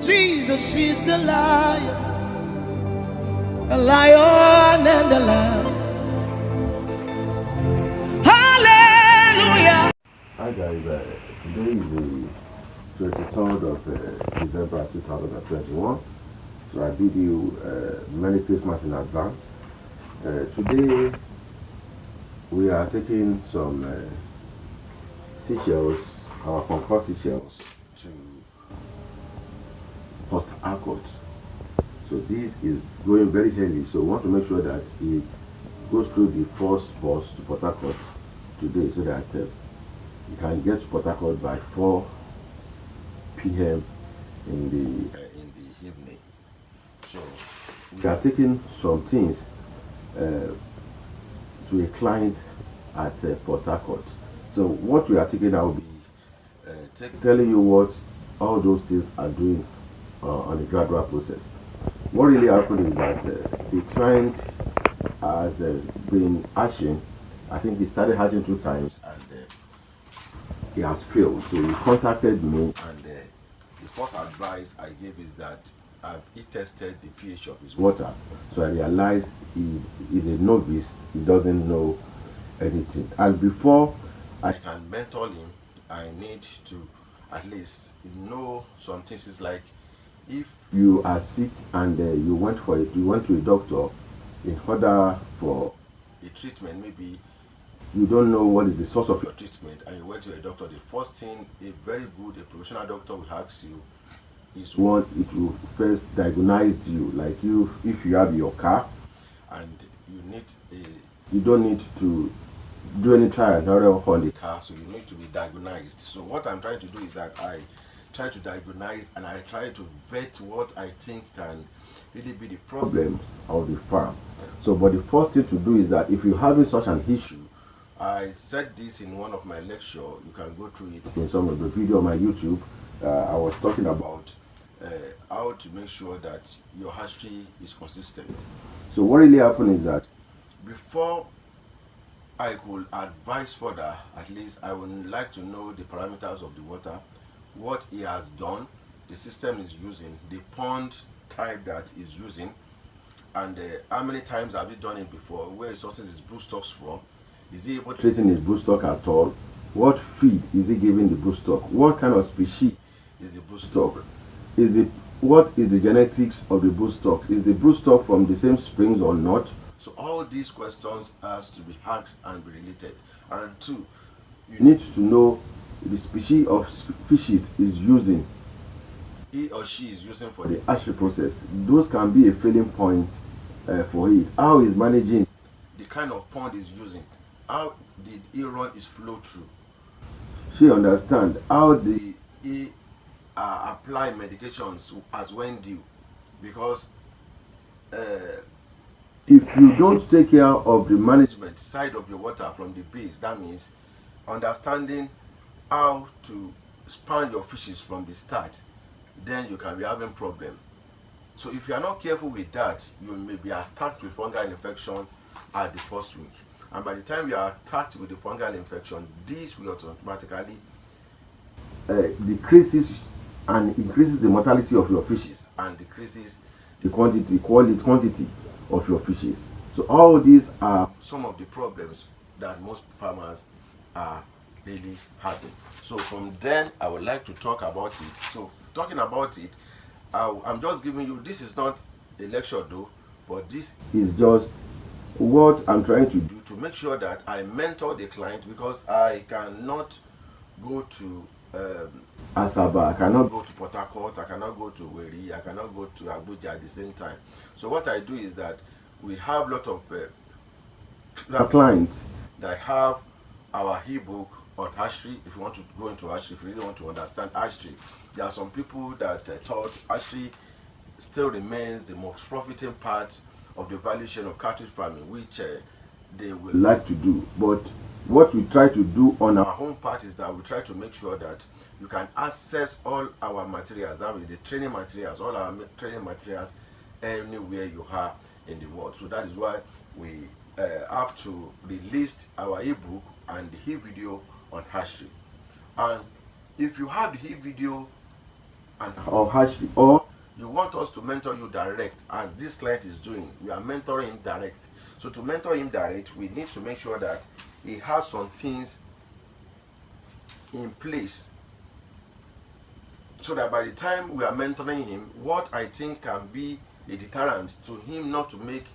Jesus is the lion, the lion and the lamb. Hallelujah. Hi guys, today is the 23rd of December 2021. So I bid you Merry Christmas in advance. Today we are taking some seashells, our Concord seashells, to Portharco. So this is going very early, so we want to make sure that it goes through the first bus to Portharco today, so that you can get to Portharco by 4 p.m. in the evening. So we are taking some things to a client at Portharco. So what we are taking, I will be telling you what all those things are doing on a gradual process. What really happened is that the client has been hatching. I think he started hatching 2 times and he has failed. So he contacted me, and the first advice I gave is that he tested the pH of his water. So I realized he is a novice, he doesn't know anything. And before I can mentor him, I need to at least know some things. It's like if you are sick and you went to a doctor in order for a treatment, maybe you don't know what is the source of your treatment, and you went to a doctor, the first thing a very good, a professional doctor will ask you is what it will first diagnose you. Like if you have your car and you don't need to do any trial and error on the car, so you need to be diagnosed. So what I'm trying to do is that I try to diagnose and I try to vet what I think can really be the problem of the farm. So but the first thing to do is that if you're having such an issue, I said this in one of my lectures, you can go through it in some of the video on my YouTube. I was talking about how to make sure that your hatchery is consistent. So what really happened is that before I could advise further, at least I would like to know the parameters of the water, what he has done, the system is using, the pond type that is using, and how many times have you done it before, where he sources his broodstocks from, is he able to treating his broodstock at all, what feed is he giving the broodstock, what kind of species is the broodstock, what is the genetics of the broodstock, is the broodstock from the same springs or not. So all these questions has to be asked and be related. And 2, you need to know the species of fishes is using, he or she is using for the hatchery process. Those can be a failing point for it. How is managing the kind of pond is using, how did he run his flow through, she understand how did he apply medications as when due, because if you don't take care of the management side of your water from the base, that means understanding how to span your fishes from the start, then you can be having problem. So if you are not careful with that, you may be attacked with fungal infection at the first week, and by the time you are attacked with the fungal infection, this will automatically decreases and increases the mortality of your fishes and decreases the quantity of your fishes. So all these are some of the problems that most farmers are really having. So from then I would like to talk about it. So talking about it, I'm just giving you, this is not a lecture though, but this is just what I'm trying to do to make sure that I mentor the client, because I cannot go to Asaba, I cannot go to Portharco, I cannot go to Weri, I cannot go to Abuja at the same time. So what I do is that we have a lot of clients that have our ebook on hatchery. If you want to go into hatchery, if you really want to understand hatchery, there are some people that thought hatchery still remains the most profiting part of the value chain of cattle farming, which they will like to do. But what we try to do on our home part is that we try to make sure that you can access all our materials, that is the training materials, all our training materials anywhere you are in the world. So that is why we have to release our ebook and the e-video on hatchery. And if you have the e-video and or hatchery, or you want us to mentor you direct, as this client is doing. We are mentoring him direct. So to mentor him direct, we need to make sure that he has some things in place, so that by the time we are mentoring him, what I think can be a deterrent to him not to make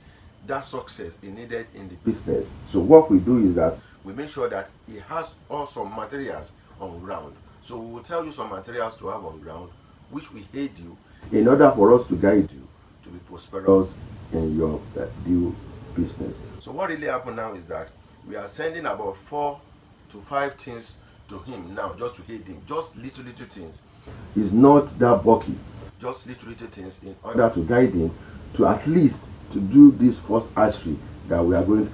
that success he needed in the business. So what we do is that we make sure that he has all some materials on ground. So we will tell you some materials to have on ground, which will aid you in order for us to guide you to be prosperous in your new business. So what really happened now is that we are sending about 4 to 5 things to him now, just to aid him, just little things. It's not that bulky, just little things in order to guide him to at least to do this first hatchery that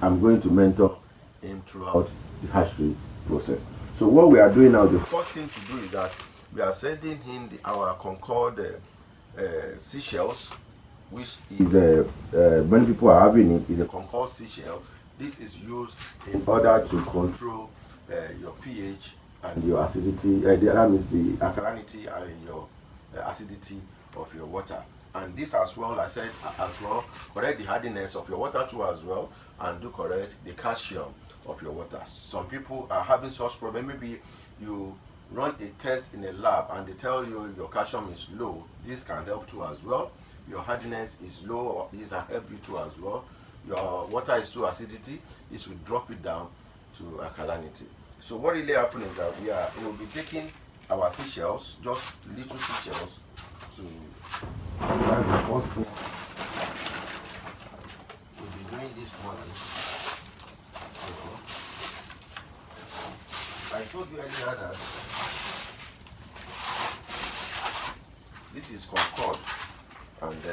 I'm going to mentor him throughout the hatchery process. So what we are doing now, the first thing to do is that we are sending him our Concord seashells, which is many people are having it, is a Concord seashell. This is used in order to control your pH and your acidity, that means the alkalinity and your acidity of your water. And this as well, I said as well, correct the hardiness of your water too as well, and do correct the calcium of your water. Some people are having such problem. Maybe you run a test in a lab and they tell you your calcium is low. This can help too as well. Your hardiness is low, or this can help you too as well. Your water is too acidity, this will drop it down to alkalinity. So what really happened is that we will be taking our seashells, just little seashells, to we'll be doing this one. I told you earlier that this is Concord, and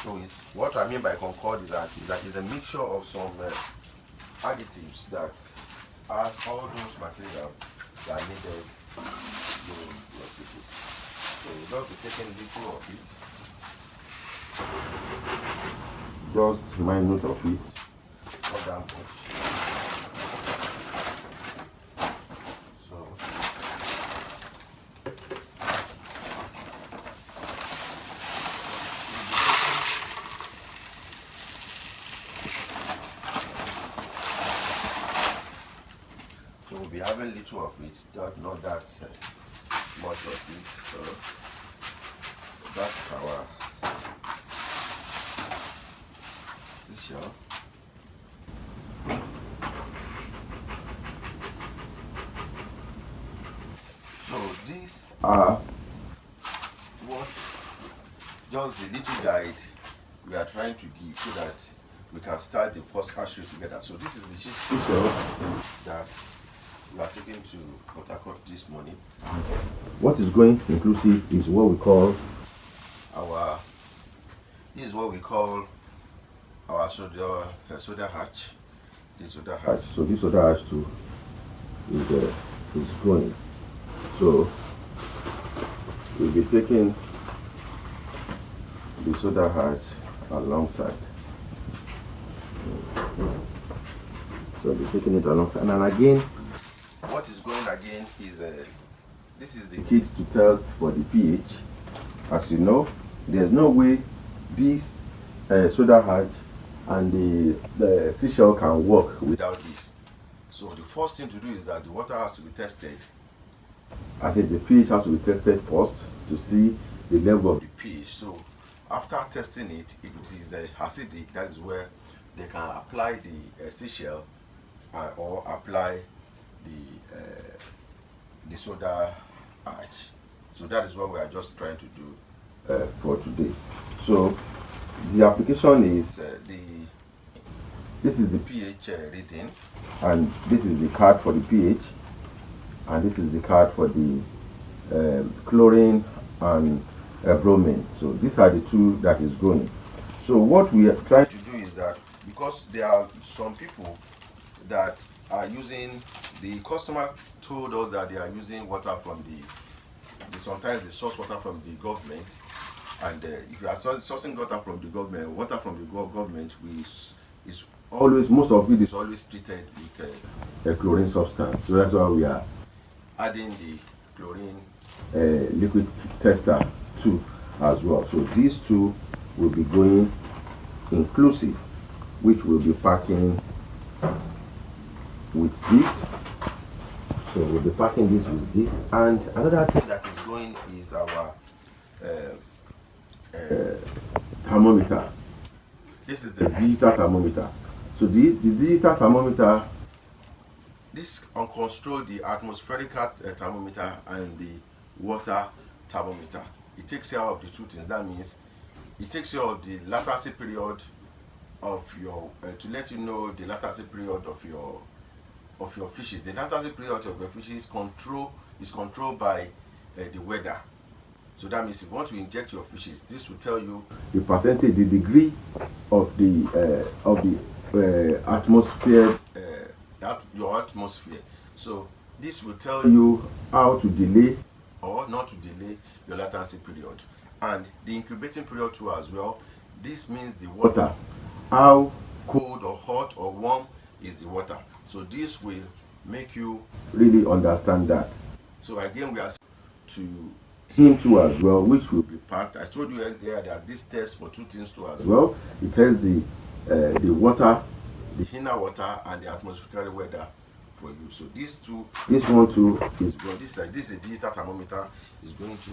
so what I mean by Concord is that it's a mixture of some additives that are all those materials that are needed in your pieces. So we'll just be taking little of it, just minute of it, not that much. So we'll be having little of it, not that much of it. So that's our seashell. So these are what just the little guide we are trying to give, so that we can start the first hatchery together. So this is the seashell that we are taking to Portharco this morning. What is going inclusive is what we call our soda hatch. This soda hatch. So this soda hatch too is going. So we'll be taking the soda hatch alongside. So we'll be taking it alongside, and again, what is going again is this is the kit to test for the pH. As you know, there's no way this soda hatch and the seashell can work without this. So the first thing to do is that the water has to be tested. I think the pH has to be tested first to see the level of the pH. So after testing it, if it is acidic, that is where they can apply the seashell or apply the soda hatch. So that is what we are just trying to do for today. So the application is this is the pH reading, and this is the card for the pH, and this is the card for the chlorine and bromine. So these are the two that is going. So what we are trying to do is that, because there are some people that are using, the customer told us that they are using water from sometimes they source water from the government, and if you are sourcing water from the government is always, most of it is always treated with a chlorine substance. So that's why we are adding the chlorine liquid tester too as well. So these two will be going inclusive, which will be packing with this. So we'll be packing this with this. And another thing that is going is our thermometer. This is the digital thermometer. So the digital thermometer, this controls the atmospheric thermometer and the water thermometer. It takes care of the two things. That means it takes care of the latency period of your to let you know the latency period of your fishes. The latency period of your fishes is controlled by the weather. So that means if you want to inject your fishes, this will tell you the percentage, the degree of the atmosphere, your atmosphere. So this will tell you how to delay or not to delay your latency period, and the incubating period too as well. This means the water, how cold or hot or warm is the water. So this will make you really understand that. So again, we are to him too as well, which will be packed. I told you earlier that this tests for two things too as well. It tests the water, the inner water, and the atmospheric weather for you. So this one too is going. This is a digital thermometer is going to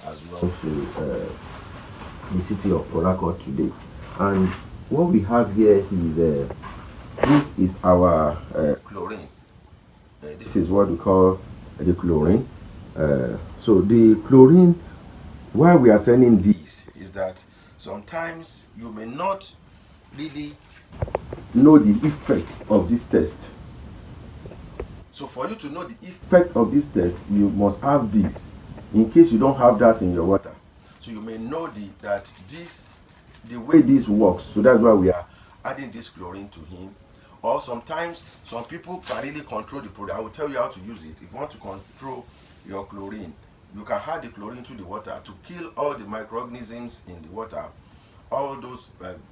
as well to the city of Portharco today. And what we have here is this is our chlorine. This is what we call the chlorine. So the chlorine, why we are sending this is that sometimes you may not really know the effect of this test. So for you to know the effect of this test, you must have this. In case you don't have that in your water, so you may know the way this works. So that's why we are adding this chlorine to him. Or sometimes some people can really control the product. I will tell you how to use it. If you want to control your chlorine, you can add the chlorine to the water to kill all the microorganisms in the water, all those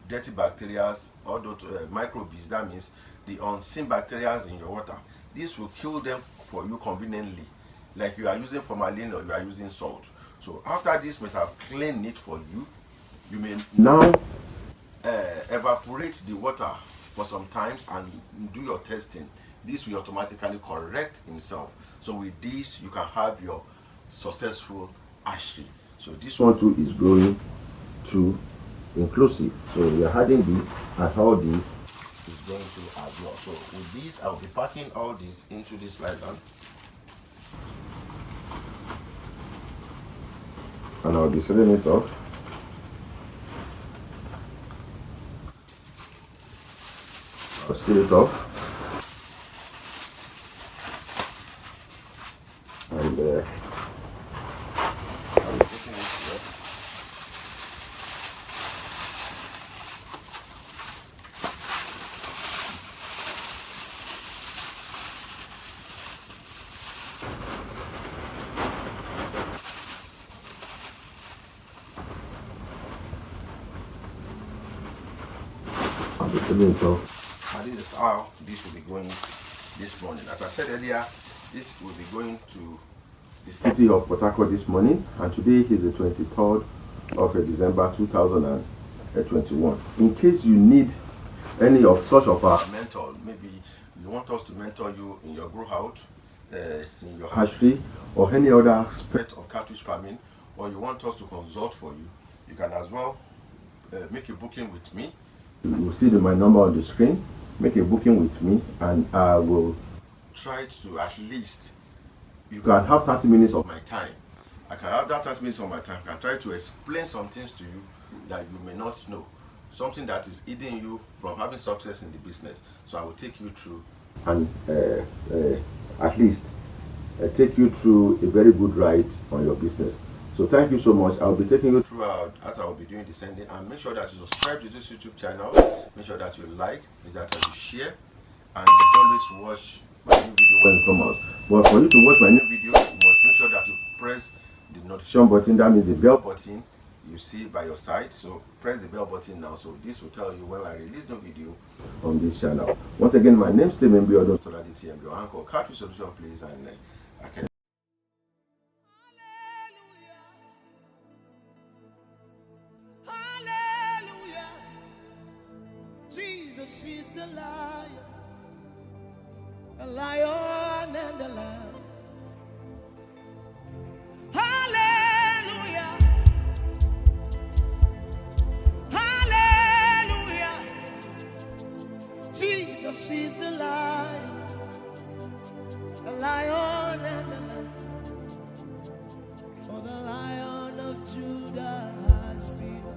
dirty bacteria, all those microbes. That means the unseen bacteria in your water. This will kill them for you conveniently, like you are using formalin or you are using salt. So after this, we have cleaned it for you. You may now evaporate the water for some times and do your testing. This will automatically correct himself. So with this, you can have your successful hatchery. So this one too is going to inclusive. So we are adding this, and all this is going to as well. So with this, I'll be packing all this into this nylon, and I'll be setting it off. I'll seal it off. And I'm putting it here. I'll be putting it off. And this is how this will be going this morning. As I said earlier, this will be going to the city of Portharco this morning, and today is the 23rd of December 2021. In case you need any of such of our mentor, maybe you want us to mentor you in your grow out, in your hatchery, or any other aspect of catfish farming, or you want us to consult for you, you can as well make a booking with me. You will see my number on the screen. Make a booking with me, and I will try to at least, you can have 30 minutes of my time. I can have that 30 minutes of my time. I can try to explain some things to you that you may not know, something that is hindering you from having success in the business. So I will take you through and at least take you through a very good ride on your business. So thank you so much. I'll be taking you throughout as I will be doing the sending, and make sure that you subscribe to this YouTube channel. Make sure that you like, make sure that you share, and you always watch my new video when it comes out. But for you to watch my new video, you must make sure that you press the notification button. That means the bell button you see by your side. So press the bell button now, so this will tell you when I release no video on this channel. Once again, my name is TMB, your Catfish Solution, please, and I can the lion, the lion and the lamb. Hallelujah. Hallelujah. Jesus is the lion and the lamb. For the Lion of Judah has prevailed.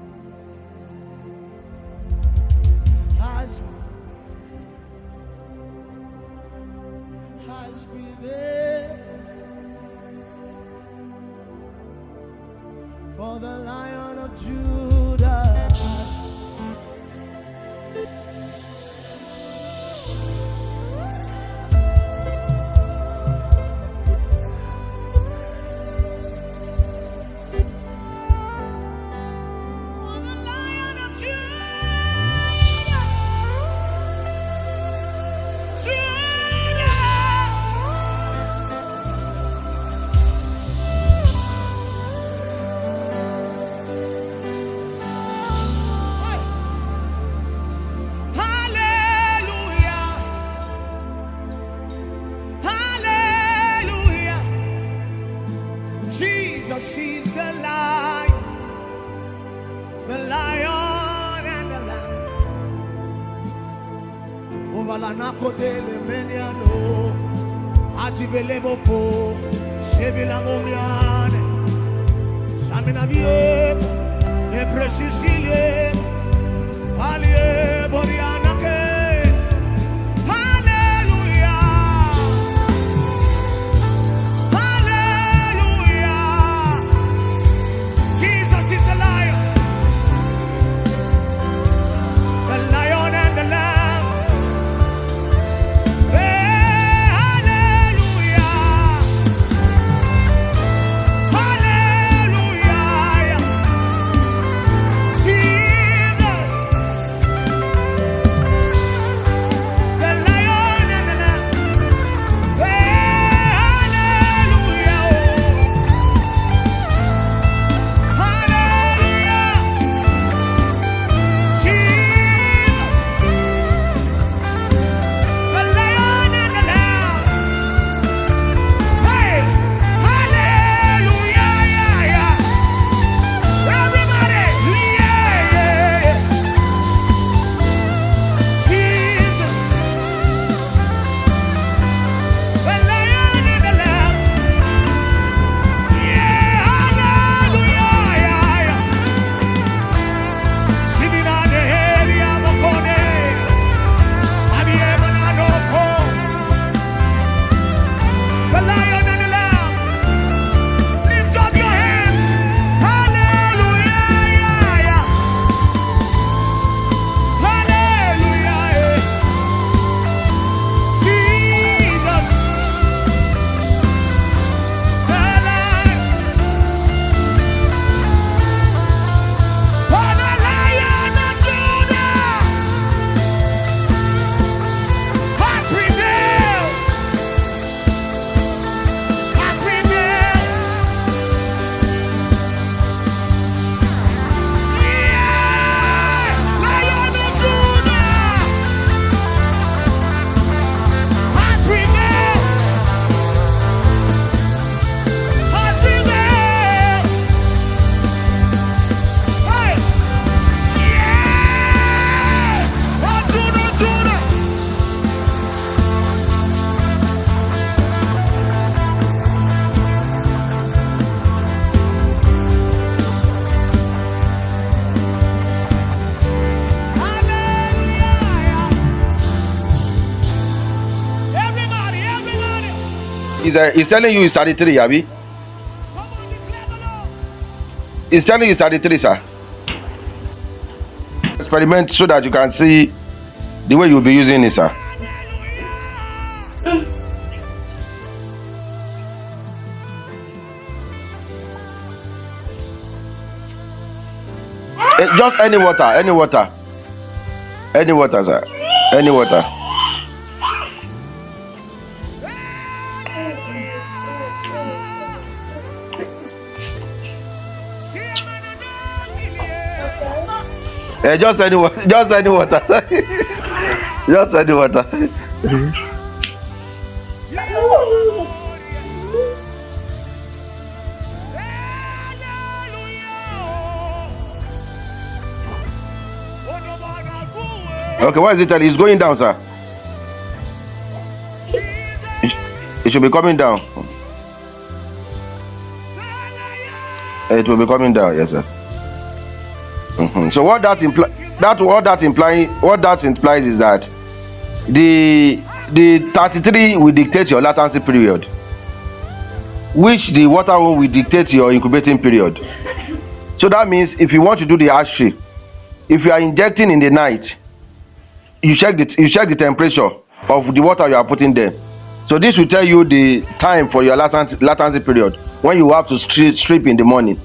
For the Lion of Judah Jesus is the lion and the lamb. Ovalanako dele meniano, ajivele boko, sevila momiane, samina vieko, e presisilie, valie borianake. Jesus is the lion and the lamb. Hey, hallelujah. Hallelujah. Jesus, the lion and the lamb. Hey, hallelujah. He's telling you he's 33, Abby. He's telling you he's 33, sir. Experiment so that you can see the way you'll be using it, sir. Just any water, sir. Any water. Just any water. Just try the water. Okay, what is it telling? It's going down, sir. It should be coming down. It will be coming down, yes, sir. So what that implies is that the 33 will dictate your latency period, which the water will dictate your incubating period. So that means if you want to do the hatchery, if you are injecting in the night, you check the temperature of the water you are putting there. So this will tell you the time for your latency period when you have to strip in the morning.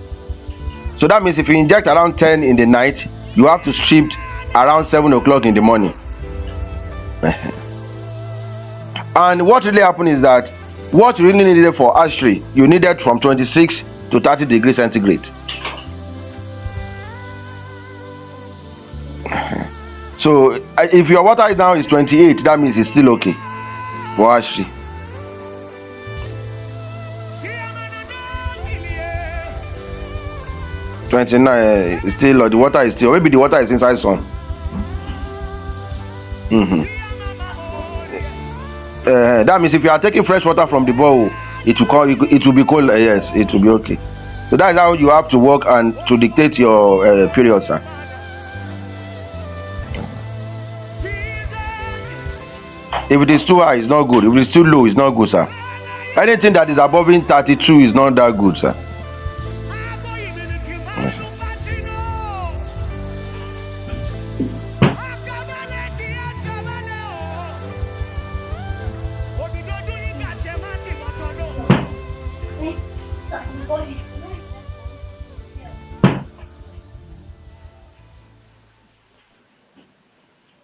So that means if you inject around 10 in the night, you have to strip around 7 o'clock in the morning. And what really happened is that what you really needed for hatchery, you needed from 26 to 30 degrees centigrade. So if your water now is 28, that means it's still okay for hatchery. Still the water is still, maybe the water is inside sun. That means if you are taking fresh water from the bowl, it will be cold. Yes, it will be okay. So that is how you have to work and to dictate your period, sir. If it is too high, it's not good. If it is too low, it's not good, sir. Anything that is above 32 is not that good, sir. Yes, sir.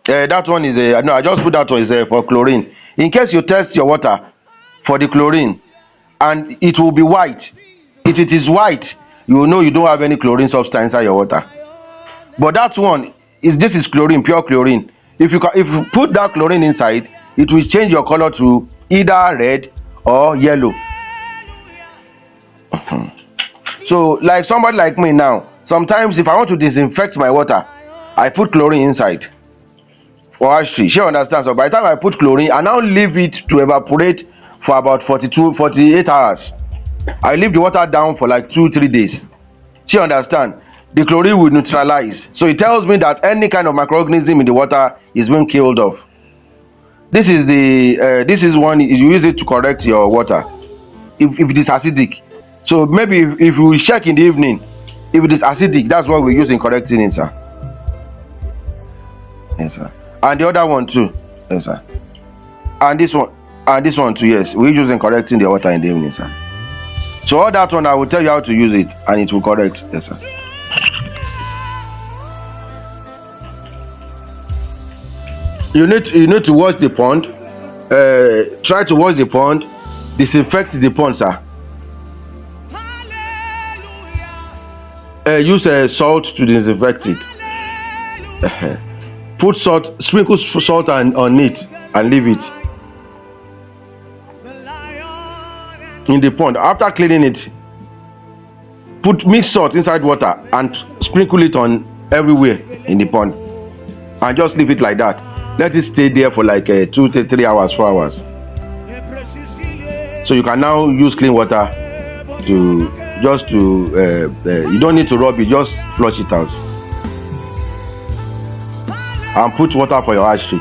That one is no. I just put that one is for chlorine. In case you test your water for the chlorine, and it will be white. If it is white, you will know you don't have any chlorine substance inside your water. But that one this is chlorine, pure chlorine. If you put that chlorine inside, it will change your color to either red or yellow. So like somebody like me now, sometimes if I want to disinfect my water, I put chlorine inside. For hatchery, she understands. So by the time I put chlorine, I now leave it to evaporate for about 48 hours. I leave the water down for like 2-3 days. She understand. The chlorine will neutralize. So it tells me that any kind of microorganism in the water is being killed off. This is one you use it to correct your water if it is acidic. So maybe if we check in the evening, if it is acidic, that's what we use in correcting it, sir. Yes, sir. And the other one too, yes, sir. And this one too, yes. We use in correcting the water in the evening, sir. So all that one, I will tell you how to use it, and it will correct, yes, sir. You need to wash the pond. Try to wash the pond. Disinfect the pond, sir. Use salt to disinfect it. Put salt, sprinkle salt on it and leave it in the pond. After cleaning it, mix salt inside water and sprinkle it on everywhere in the pond, and just leave it like that. Let it stay there for like 2 to 3 hours, 4 hours. So you can now use clean water you don't need to rub it, just flush it out. And put water for your hatchery.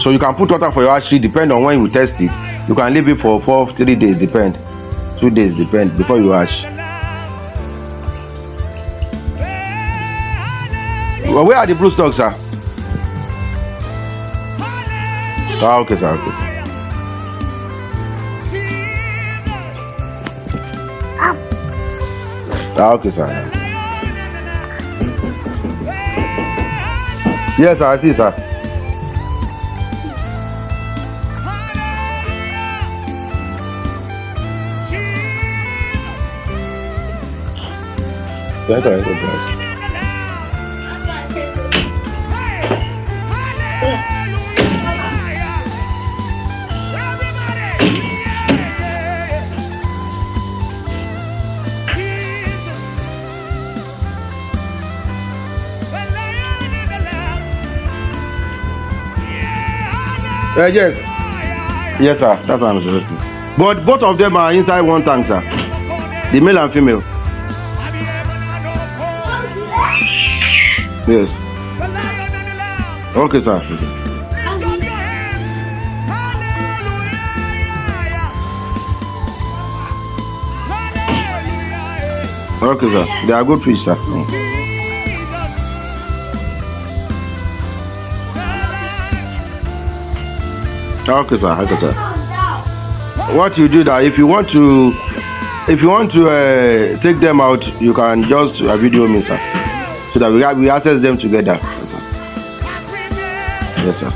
So you can put water for your hatchery, depend on when you test it. You can leave it for 3 days, 2 days, depend, before you hatch. Well, where are the blue stocks, sir? Ah, okay, sir. Okay, sir. Ah, okay, sir. Yes, sir, I see, sir. That's all right, okay. Yes. Yes, sir. That's what I'm saying. But both of them are inside one tank, sir. The male and female. Yes. Okay, sir. Okay, sir. They are good fish, sir. Okay, sir. Okay, sir. What you do that if you want to take them out, you can just video me, sir, so that we access them together. Yes, sir. Yes, sir.